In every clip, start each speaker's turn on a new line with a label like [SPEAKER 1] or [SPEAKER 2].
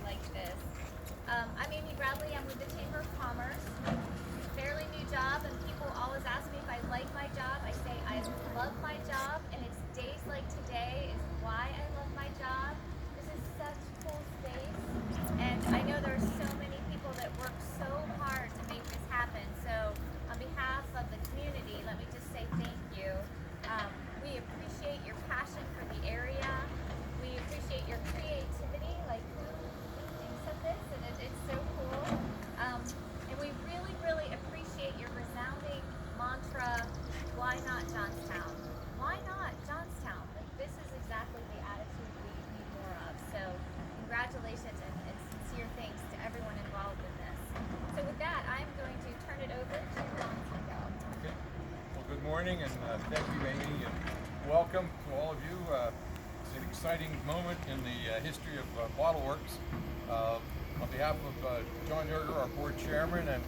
[SPEAKER 1] like this. I'm Amy Bradley. I'm with the Chamber of Commerce. Fairly new job, and people always ask me if I like my job. I say I love my job, and it's days like today is why I love my job. This is such cool space, and I know there's so many people that work so hard to make this happen. So on behalf of the community, let me just say thank you. We appreciate your passion for the area. We appreciate your creativity, like who thinks of this, and it's so cool. And we really, really appreciate your resounding mantra, why not Johnstown? Why not Johnstown? Like, this is exactly the attitude we need more of. So congratulations and sincere thanks to everyone involved in this. So with that, I'm going to turn it over to Ron Singo.
[SPEAKER 2] Okay. Well, good morning, and thank you, Amy, and welcome to all of you. It's an exciting moment in the history of Bottle Works. On behalf of John Yerger, our board chairman, and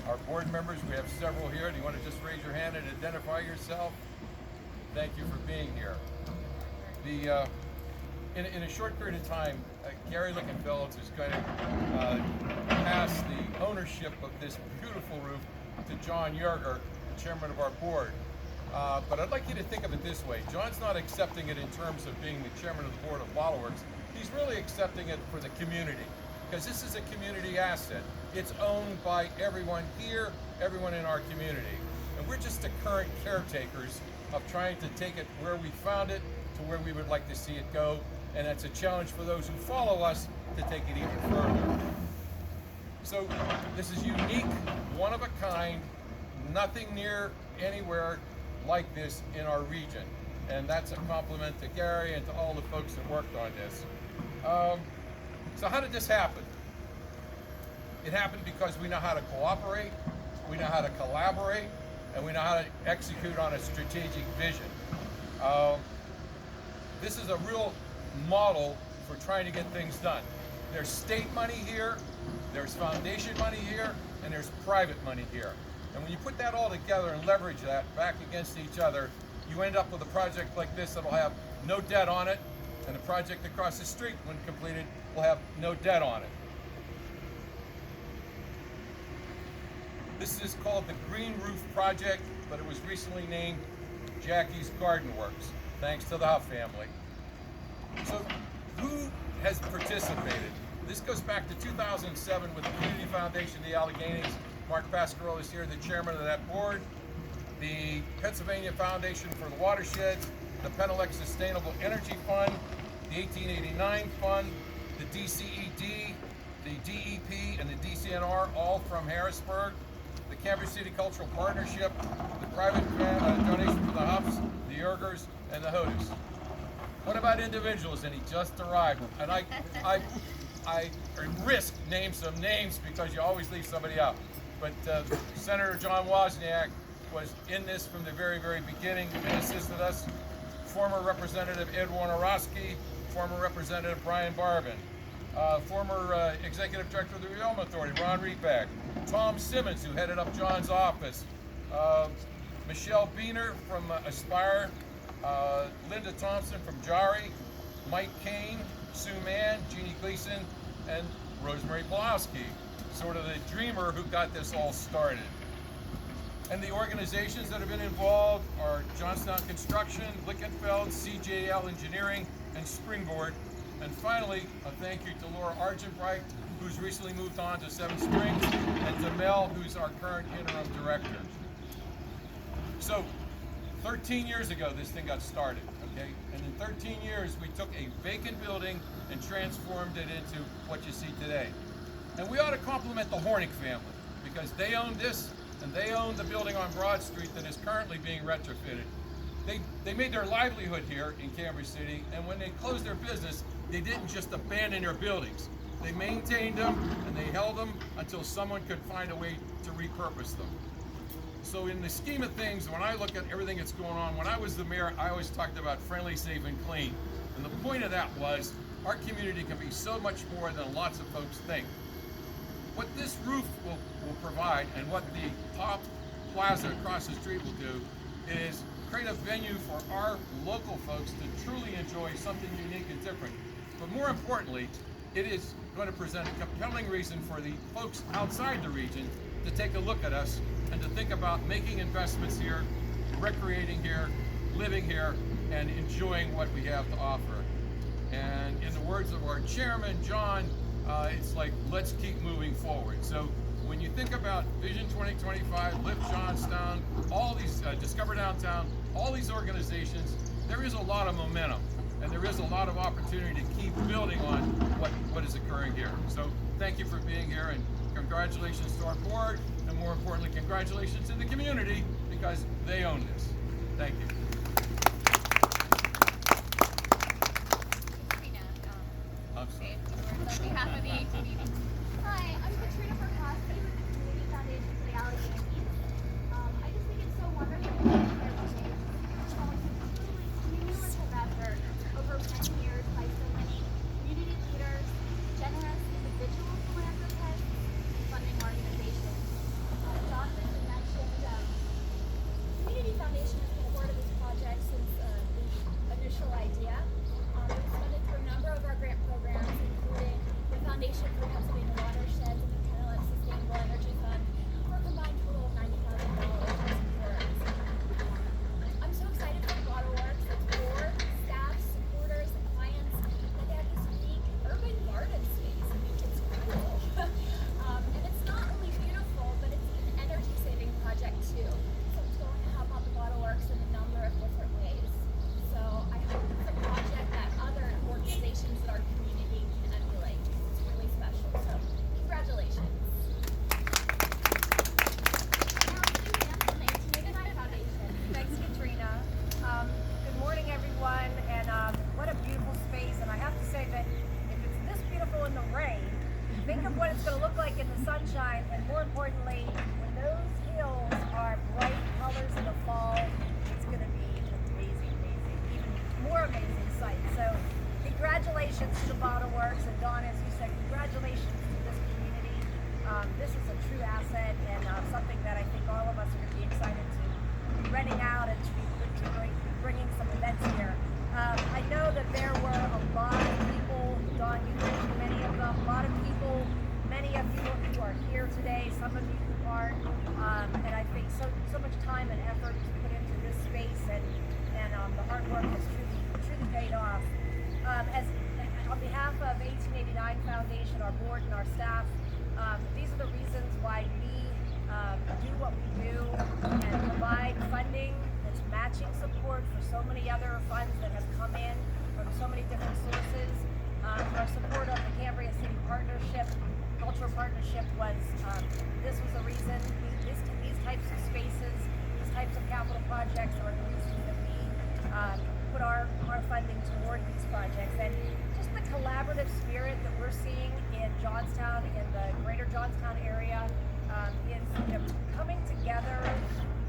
[SPEAKER 2] our board members, we have several here. Do you want to just raise your hand and identify yourself? Thank you for being here. In a short period of time, Gary Lickenfelds is going to pass the ownership of this beautiful roof to John Yerger, the chairman of our board. But I'd like you to think of it this way. John's not accepting it in terms of being the chairman of the board of Bottle Works. He's really accepting it for the community, because this is a community asset. It's owned by everyone here, everyone in our community. And we're just the current caretakers of trying to take it where we found it to where we would like to see it go. And that's a challenge for those who follow us to take it even further. So this is unique, one of a kind, nothing near anywhere like this in our region. And that's a compliment to Gary and to all the folks that worked on this. So how did this happen? It happened because we know how to cooperate, we know how to collaborate, and we know how to execute on a strategic vision. This is a real model for trying to get things done. There's state money here, there's foundation money here, and there's private money here. And when you put that all together and leverage that back against each other, you end up with a project like this that'll have no debt on it, and the project across the street, when completed, will have no debt on it. This is called the Green Roof Project, but it was recently named Jackie's Garden Works, thanks to the Huff family. So who has participated? This goes back to 2007 with the Community Foundation of the Alleghenies. Mark Pasquarello is here, the chairman of that board. The Pennsylvania Foundation for the Watersheds, the Penelec Sustainable Energy Fund, the 1889 Fund, the DCED, the DEP, and the DCNR, all from Harrisburg. The Cambridge City Cultural Partnership, the private donation for the Huffs, the Yergers, and the Hodis. What about individuals? And he just arrived. And I risk name some names because you always leave somebody out. But Senator John Wozniak was in this from the very, very beginning and assisted us. Former Representative Ed Wojnarowski, former Representative Brian Barbin, former Executive Director of the Realm Authority, Ron Reback, Tom Simmons, who headed up John's office, Michelle Beener from Aspire, Linda Thompson from Jari, Mike Kane, Sue Mann, Jeannie Gleason, and Rosemary Pulowski, sort of the dreamer who got this all started. And the organizations that have been involved are Johnstown Construction, Lickenfeld, CJL Engineering, and Springboard. And finally, a thank you to Laura Argentbright, who's recently moved on to Seven Springs, and to Mel, who's our current interim director. So, 13 years ago, this thing got started, okay? And in 13 years, we took a vacant building and transformed it into what you see today. And we ought to compliment the Hornick family, because they own this, and they own the building on Broad Street that is currently being retrofitted. They made their livelihood here in Cambridge City, and when they closed their business, they didn't just abandon their buildings. They maintained them, and they held them until someone could find a way to repurpose them. So in the scheme of things, when I look at everything that's going on, when I was the mayor, I always talked about friendly, safe, and clean. And the point of that was, our community can be so much more than lots of folks think. What this roof will provide, and what the top plaza across the street will do, is create a venue for our local folks to truly enjoy something unique and different. But more importantly, it is going to present a compelling reason for the folks outside the region to take a look at us and to think about making investments here, recreating here, living here, and enjoying what we have to offer. And in the words of our chairman, John, it's like, let's keep moving forward. So when you think about Vision 2025, Lift Johnstown, all these, Discover Downtown, all these organizations, there is a lot of momentum and there is a lot of opportunity to keep building on what is occurring here. So thank you for being here, and congratulations to our board, and more importantly, congratulations to the community, because they own this. Thank you.
[SPEAKER 1] Katrina,
[SPEAKER 2] I'm
[SPEAKER 1] say
[SPEAKER 2] sorry.
[SPEAKER 1] a few words on behalf of the 1880. Hi, I'm Katrina Perkowski with the Community Foundation for the Alleghenies. I just think it's so wonderful to be here today, showing some truly cumulative effort over many years by so many community leaders, generous individual philanthropists, and funding organizations. John briefly mentioned Community Foundation has been a part of this project since the initial idea. We've funded through a number of our grant programs, including the Foundation for Pennsylvania Watersheds and the Penelope Sustainable Energy Fund, for a combined total of $90,000 in support. I'm so excited for Waterworks, its board, staff, supporters, and clients, that they have this unique urban garden space. I mean, it's cool. And it's not only beautiful, but it's an energy-saving project too. So it's going to help out the Waterworks in a number of different ways. So I hope it's a project that other organizations in our community can emulate. It's really special. So congratulations. Now, Suzanne from the 1889 Foundation.
[SPEAKER 3] Thanks, Katrina. Good morning, everyone, and what a beautiful space. And I have to say that if it's this beautiful in the rain, think of what it's going to look like in the sunshine, and more importantly, when those hills are bright colors in the fall, it's going to be an amazing, even more amazing sight. So congratulations to the Bottle Works, and Dawn, as you said, congratulations to this community. This is a true asset, and something that I think all of us are going to be excited to be renting out and to be bringing some events here. I know that there were a lot of people, Dawn, you mentioned many of them, a lot of people, many of you who are here today, some of you who aren't, and I think so much time and effort is put into this space, and the hard work has truly paid off. On behalf of 1889 Foundation, our board and our staff, these are the reasons why we do what we do and provide funding that's matching support for so many other funds that have come in from so many different sources. Our support of the Cambria City Partnership, Cultural Partnership this was the reason, these types of spaces, these types of capital projects are the reasons that we put our funding toward these projects. And just the collaborative spirit that we're seeing in Johnstown, in the greater Johnstown area, is coming together.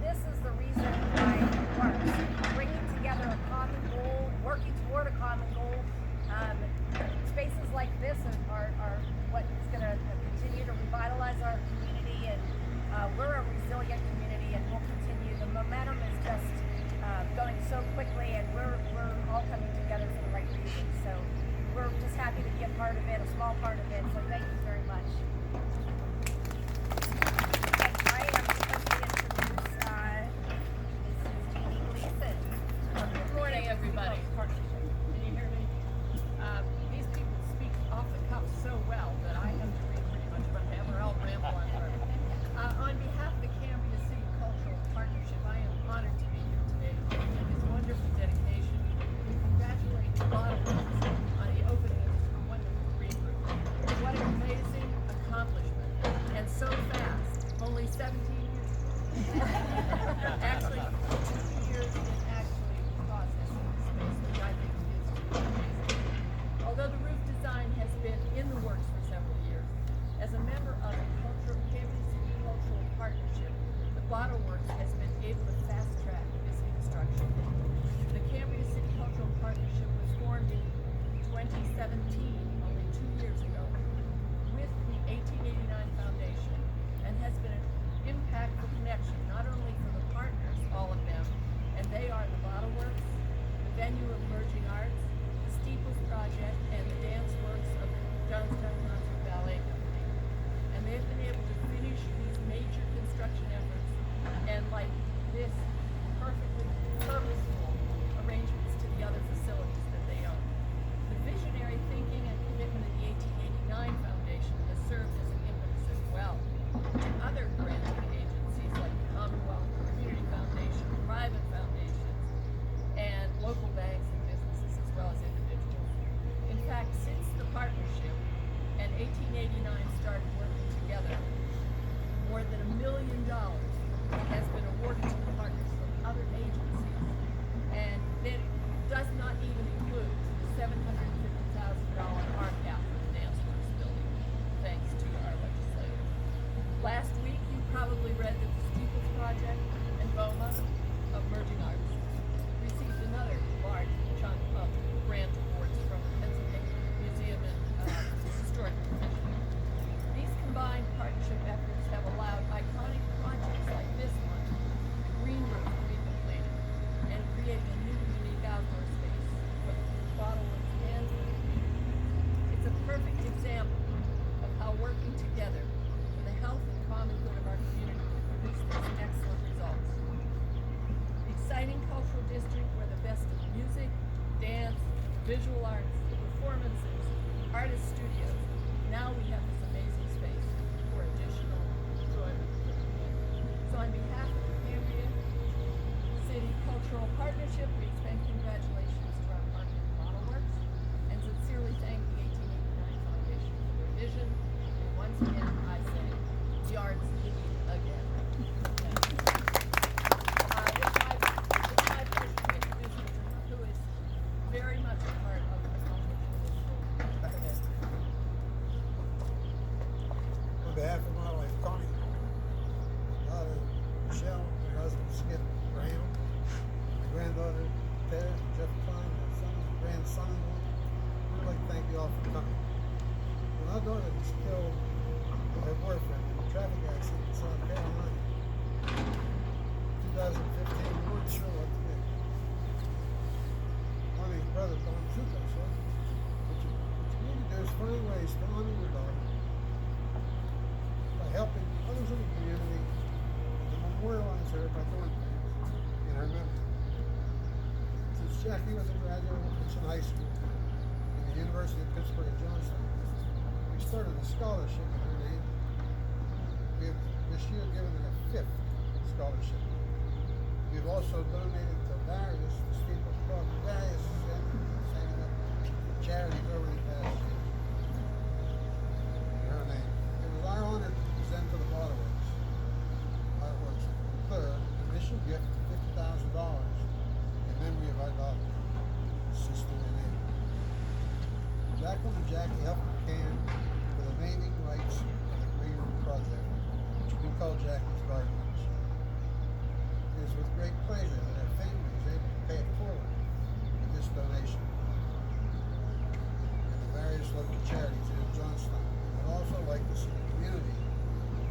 [SPEAKER 3] This is the reason why it works. Bringing together a common goal, working toward a common goal. Spaces like this are what is going to continue to revitalize our community, and we're a resilient community, and we'll continue. The momentum is just going so quickly, and we're all coming together for the right reasons. So we're just happy to be a part of it, a small part of it. So thank you very much. I am supposed to introduce Mrs. Jeannie Gleason.
[SPEAKER 4] Good morning, everybody. Can you hear me? These people speak off the cuff so well that I have to read pretty much whatever. I'll ramble on there. On behalf of the Cambria City Cultural Partnership, I am honored to be here today for this wonderful dedication. We congratulate the Bottle Works on the opening of this wonderful green room. What an amazing accomplishment, and so fast. Only 17 years. Actually, 2 years in actually processing the space, which I think is truly amazing. Although the roof design has been in the works for several years, as a member of the Cambria City Cultural Partnership, the Bottle Works has been able to fast track this construction. The Cambria City Cultural Partnership was formed in 2017, only 2 years ago, with the 1889 Foundation, and has been an impactful connection not only for the partners, all of them, and they are the Bottle Works, the Venue of Emerging Arts, the Steeples Project, and the Dance Works of 1889 started working together, more than $1 million has been awarded to the partners from other agencies, and that does not even include the $750,000 RCAP for the Dance Works building, thanks to our legislators. Last week, you probably read that the Steeples Project and BOMA of Emerging Arts received another large chunk of grant awards from the Pennsylvania Museum and Historic Commission. These combined partnership efforts have allowed iconic projects like this one, the Green Roof, to be completed and creating a new unique outdoor space for the Bottleworks and for the community. It's a perfect example of how working together for the health and common good of our community can produce these excellent results. The exciting cultural district where the best of music, dance, visual arts, performances, artist studios. Now we have this amazing space for additional enjoyment for the community. So on behalf of the Cambria City Cultural Partnership, we extend congratulations to our partner Bottleworks and sincerely thank the 1889 Foundation for their vision. And once again, I say, the arts lead again. It's my pleasure to introduce Mr. Hunt, who is very much a part of the foundation of this program today.
[SPEAKER 5] On behalf of my wife Connie, daughter Michelle, my husband Skip Graham, my granddaughter Tara, Jeff Klein, my son, grandson-in-law, I'd like to thank you all for coming. When our daughter was killed with her boyfriend in a traffic accident in South Carolina, 2015, we weren't sure what to do. Connie's brother, Don Zuko, said, what you need to do is find ways to honor your daughter by helping others in the community and to memorialize her by doing things in her memory. Since Jackie was a graduate of Princeton High School and the University of Pittsburgh at Johnstown, we started a scholarship in her name. We have this year given her a 5th scholarship. We've also donated to various Steeples Club, various charities over the past year in her name. It was our honor to present to the Bottleworks third initial gift of $50,000 in memory of our daughter, sister Renee. Jacqueline and Jackie helped McCann with the naming rights of the Green Roof Project, which we call Jackie's Garden House. It is with great pleasure that our family is able to pay it forward with this donation and the various local charities here in Johnstown. We would also like to see the community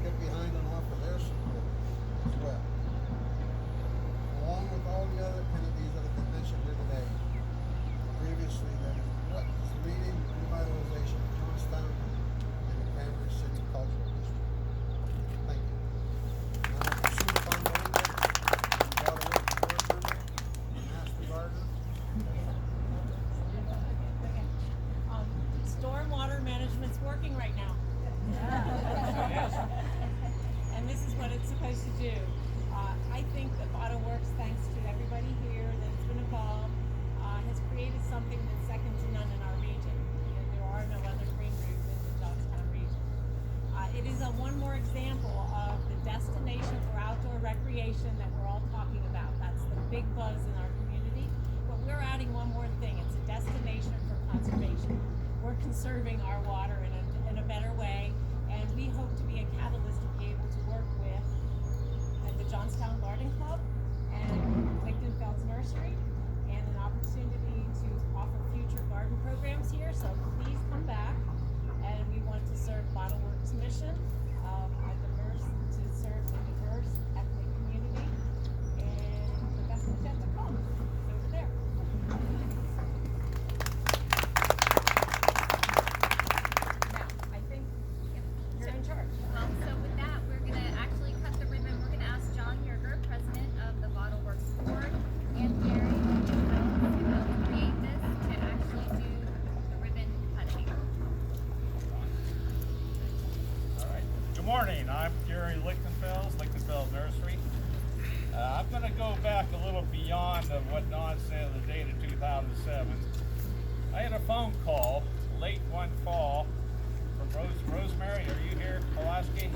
[SPEAKER 5] get behind and offer their support as well. Along with all the other entities that have been mentioned here today, previously that is what is leading the revitalization of Johnstown and the Cambria City Cultural District. Thank you. Now, Sue Fontaine, Bottleworks board member, master gardener.
[SPEAKER 6] Stormwater management's working right now. And this is what it's supposed to do. I think that Bottleworks, thanks to everybody here that's been involved, has created something that's second to none in our region. There are no other green roofs in the Johnstown region. It is one more example of the destination for outdoor recreation that we're all talking about. That's the big buzz in our community. But we're adding one more thing. It's a destination for conservation. We're conserving our water in a better way, and we hope to be a catalyst to be able to work with the Johnstown Garden Club and Lichtenfeld's Nursery, and an opportunity to offer future garden programs here. So please come back, and we want to serve Bottleworks' mission of to serve the diverse ethnic community, and the best is yet to come. It's over there. Now, I think you're in charge.
[SPEAKER 1] So with that, we're going to actually cut the ribbon. We're going to ask John Yerger, president of the Bottleworks board, and Gary to create this to actually do the ribbon cutting.
[SPEAKER 7] All right. Good morning. I'm Gary Lichtenfeld's Nursery. I'm going to go back a little beyond of what Don said the date of 2007. I had a phone call late one fall from Rosemary, are you here, Pulaski?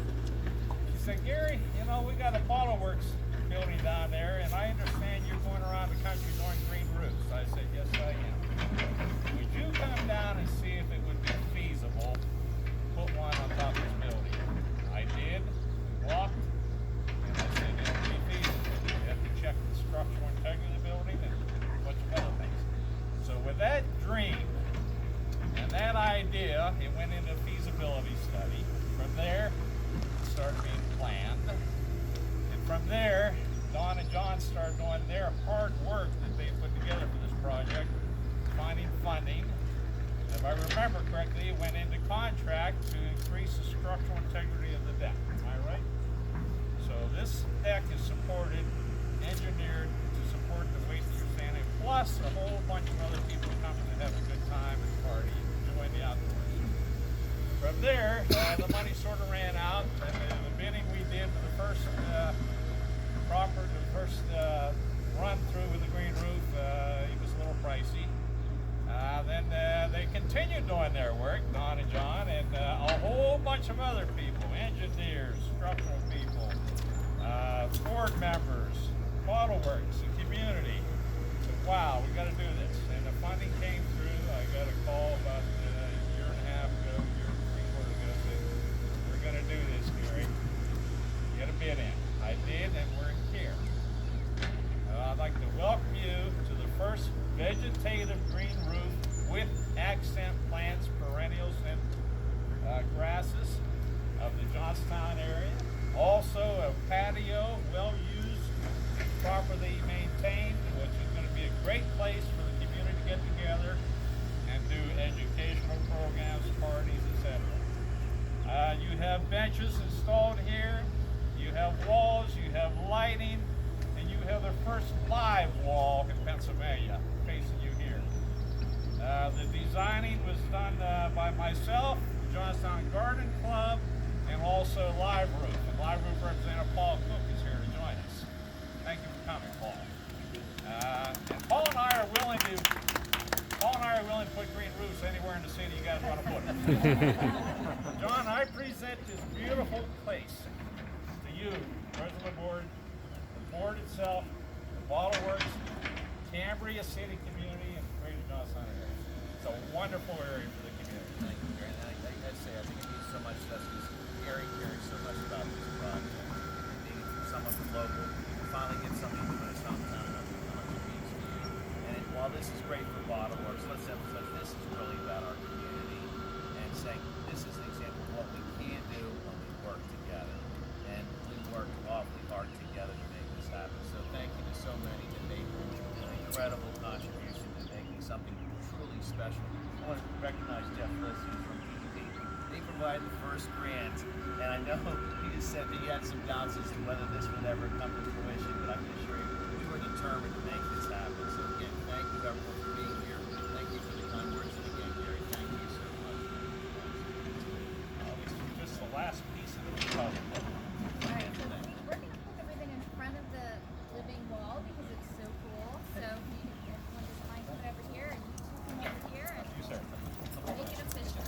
[SPEAKER 7] She said, Gary, you know, we got a Bottle Works building down there, and I understand you're going around the country doing green roofs. I said, yes, I am. Would you come down and see if it would be feasible to put one on top of this building? I did, walked, and I said, it would be feasible. You have to check the structural integrity of the building and a bunch of other things. So with that dream and that idea, it went into a feasibility study. From there, it started being planned. And from there, Don and John started doing their hard work that they put together for this project, finding funding. And if I remember correctly, it went into contract to increase the structural integrity of the deck. Am I right? So this deck is supported, engineered to support the weight that you're standing, plus a whole bunch of other people coming to have a good time and party, enjoying the outdoors. From there, the money sort of ran out, and the bidding we did for the first run through with the green roof, it was a little pricey. Then they continued doing their work, Don and John, and a whole bunch of other people, engineers, structural people, board members, Bottle Works, the community. Said, wow, we got to do this. And the funding came through. I got a call about a year and a half ago, year and three-quarters ago, said, we're going to do this, Gary. Get a bid in. I did, and we're here. I'd like to welcome you to the first vegetative green roof with accent plants, perennials, and grasses of the Johnstown area. Also a patio, well used, properly maintained, which is going to be a great place for the community to get together and do educational programs, parties, etc. You have benches installed here, you have walls, you have lighting, and you have the first live wall in Pennsylvania facing you here. The designing was done by myself, the Johnstown Garden Club, and also Live Roof. And Live Roof representative Paul Cook is here to join us. Thank you for coming, Paul. And Paul and I are willing to put green roofs anywhere in the city you guys want to put them. John, I present this beautiful place to you, President of the Board, the board itself, the Bottle Works, Cambria City community, and the Greater Johnstown area. It's a wonderful area for the community.
[SPEAKER 8] Thank you, Gary. And I say, I think it means so much to us because Gary cares so much about this project. And being someone from local, we finally get somebody doing his hometown and how much it means to you. And while this is great for Bottle Works, let's emphasize this is really about our community and saying this is an example of what we can do when we work together. And we worked awfully hard together to make this happen. So thank you to so many that made an incredible contribution to making something truly special. I want to recognize Jeff Lissy from PDP. They provided the first grant, and I know he just said that he had some doubts as to whether this would ever come to fruition, but I can assure you, we were determined to make this happen. So again, thank you everyone for being here. Thank you for the kind words, and again, Gary, thank you so much.
[SPEAKER 7] This is just the last piece of the puzzle.
[SPEAKER 1] Alright, so we're going to put everything in front of the living wall because it's so cool. So you everyone just line up over here and you two come over here and
[SPEAKER 7] You, sir.
[SPEAKER 1] make it official.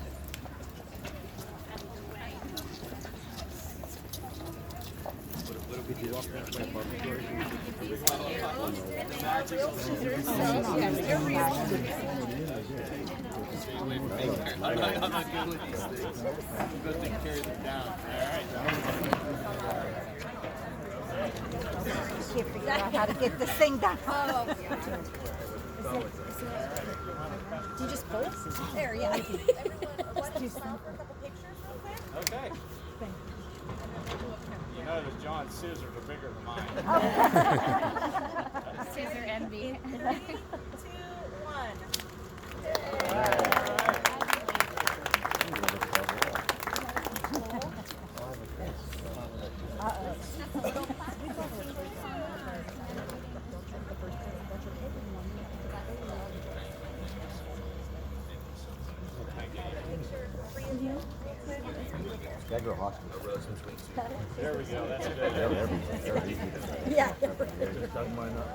[SPEAKER 8] I'm not good with these things. Good to carry them down.
[SPEAKER 9] Can't figure out how to get this thing done. Do you just pull it? There, yeah.
[SPEAKER 7] Okay. You notice John's scissors are bigger than mine.
[SPEAKER 1] Scissor envy.
[SPEAKER 9] 3, 2, 1.
[SPEAKER 10] Gotta go to hospital.
[SPEAKER 7] There we go. That's good.
[SPEAKER 9] Yeah.
[SPEAKER 10] Dug mine up.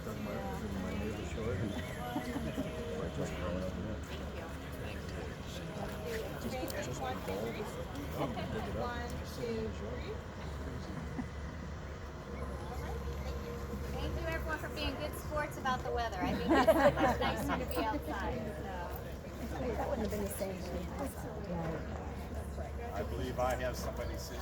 [SPEAKER 10] Dug mine up in my neighbor's shore. My truck growing up in it.
[SPEAKER 6] exchange with one, two, three. Okay, 1, 2, 3.
[SPEAKER 1] Thank you everyone for being good sports about the weather. I think it's so much nicer to be outside.
[SPEAKER 9] That wouldn't have been the same.
[SPEAKER 11] I believe I have somebody sitting